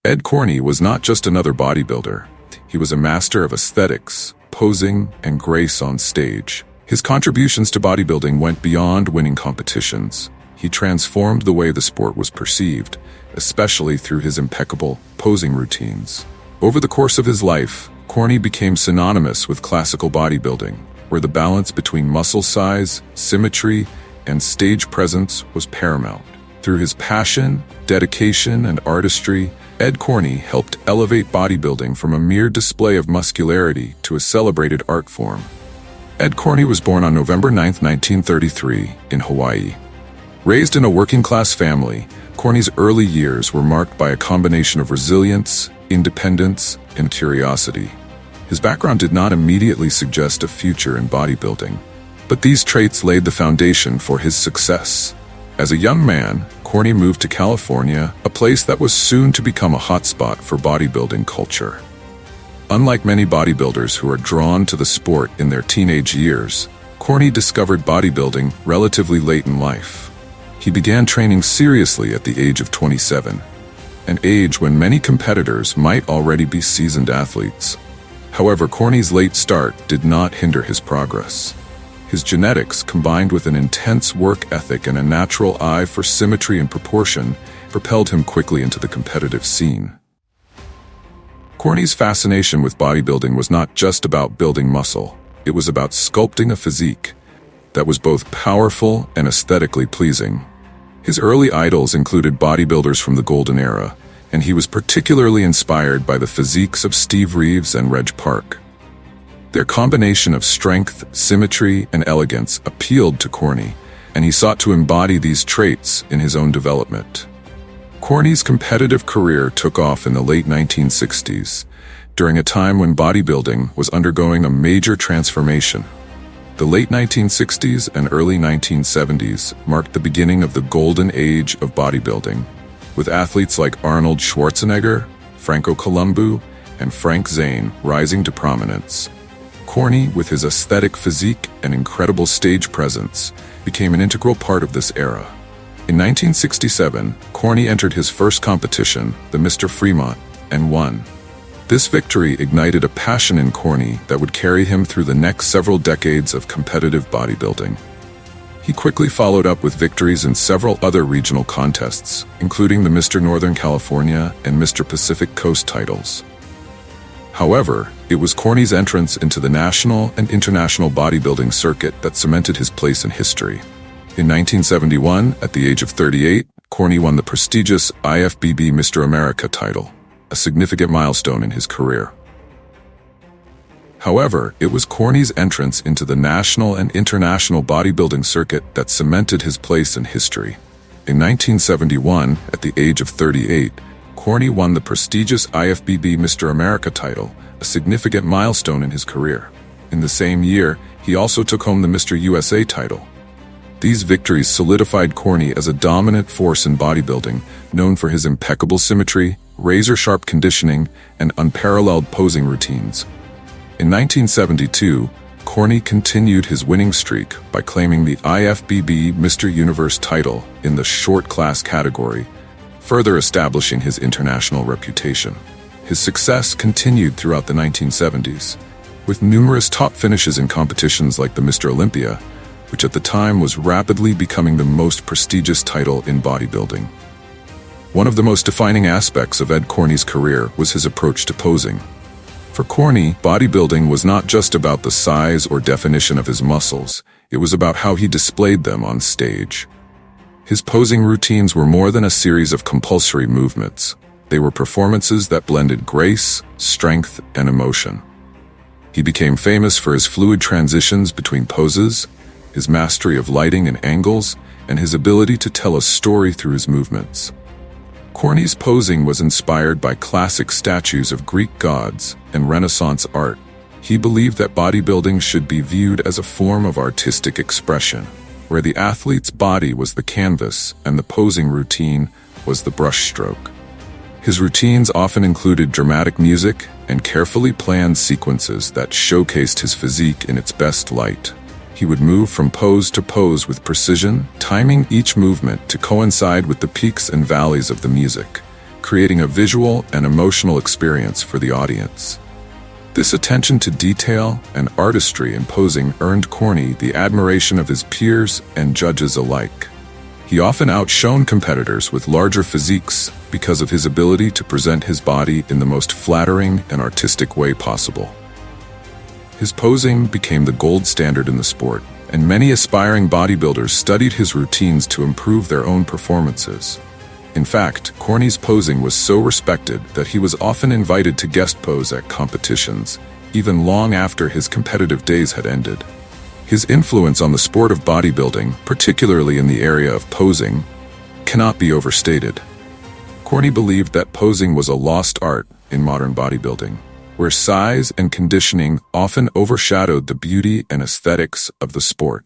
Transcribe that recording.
Ed Corney was not just another bodybuilder. He was a master of aesthetics, posing, and grace on stage. His contributions to bodybuilding went beyond winning competitions. He transformed the way the sport was perceived, especially through his impeccable posing routines. Over the course of his life, Corney became synonymous with classical bodybuilding, where the balance between muscle size, symmetry, and stage presence was paramount. Through his passion, dedication, and artistry, Ed Corney helped elevate bodybuilding from a mere display of muscularity to a celebrated art form. Ed Corney was born on November 9, 1933, in Hawaii. Raised in a working-class family, Corney's early years were marked by a combination of resilience, independence, and curiosity. His background did not immediately suggest a future in bodybuilding, but these traits laid the foundation for his success. As a young man, Corney moved to California, a place that was soon to become a hotspot for bodybuilding culture. Unlike many bodybuilders who are drawn to the sport in their teenage years, Corney discovered bodybuilding relatively late in life. He began training seriously at the age of 27, an age when many competitors might already be seasoned athletes. However, Corney's late start did not hinder his progress. His genetics, combined with an intense work ethic and a natural eye for symmetry and proportion, propelled him quickly into the competitive scene. Corney's fascination with bodybuilding was not just about building muscle. It was about sculpting a physique that was both powerful and aesthetically pleasing. His early idols included bodybuilders from the Golden Era, and he was particularly inspired by the physiques of Steve Reeves and Reg Park. Their combination of strength, symmetry, and elegance appealed to Corney, and he sought to embody these traits in his own development. Corney's competitive career took off in the late 1960s, during a time when bodybuilding was undergoing a major transformation. The late 1960s and early 1970s marked the beginning of the golden age of bodybuilding, with athletes like Arnold Schwarzenegger, Franco Columbu, and Frank Zane rising to prominence. Corney, with his aesthetic physique and incredible stage presence, became an integral part of this era. In 1967, Corney entered his first competition, the Mr. Fremont, and won. This victory ignited a passion in Corney that would carry him through the next several decades of competitive bodybuilding. He quickly followed up with victories in several other regional contests, including the Mr. Northern California and Mr. Pacific Coast titles. However, it was Corney's entrance into the national and international bodybuilding circuit that cemented his place in history. In 1971, at the age of 38, Corney won the prestigious IFBB Mr. America title, a significant milestone in his career. However, it was Corney's entrance into the national and international bodybuilding circuit that cemented his place in history. In 1971, at the age of 38, Corney won the prestigious IFBB Mr. America title, a significant milestone in his career. In the same year, he also took home the Mr. USA title. These victories solidified Corney as a dominant force in bodybuilding, known for his impeccable symmetry, razor-sharp conditioning, and unparalleled posing routines. In 1972, Corney continued his winning streak by claiming the IFBB Mr. Universe title in the short class category, further establishing his international reputation. His success continued throughout the 1970s, with numerous top finishes in competitions like the Mr. Olympia, which at the time was rapidly becoming the most prestigious title in bodybuilding. One of the most defining aspects of Ed Corney's career was his approach to posing. For Corney, bodybuilding was not just about the size or definition of his muscles, it was about how he displayed them on stage. His posing routines were more than a series of compulsory movements. They were performances that blended grace, strength, and emotion. He became famous for his fluid transitions between poses, his mastery of lighting and angles, and his ability to tell a story through his movements. Corney's posing was inspired by classic statues of Greek gods and Renaissance art. He believed that bodybuilding should be viewed as a form of artistic expression, where the athlete's body was the canvas and the posing routine was the brushstroke. His routines often included dramatic music and carefully planned sequences that showcased his physique in its best light. He would move from pose to pose with precision, timing each movement to coincide with the peaks and valleys of the music, creating a visual and emotional experience for the audience. This attention to detail and artistry in posing earned Corney the admiration of his peers and judges alike. He often outshone competitors with larger physiques because of his ability to present his body in the most flattering and artistic way possible. His posing became the gold standard in the sport, and many aspiring bodybuilders studied his routines to improve their own performances. In fact, Corney's posing was so respected that he was often invited to guest pose at competitions, even long after his competitive days had ended. His influence on the sport of bodybuilding, particularly in the area of posing, cannot be overstated. Corney believed that posing was a lost art in modern bodybuilding, where size and conditioning often overshadowed the beauty and aesthetics of the sport.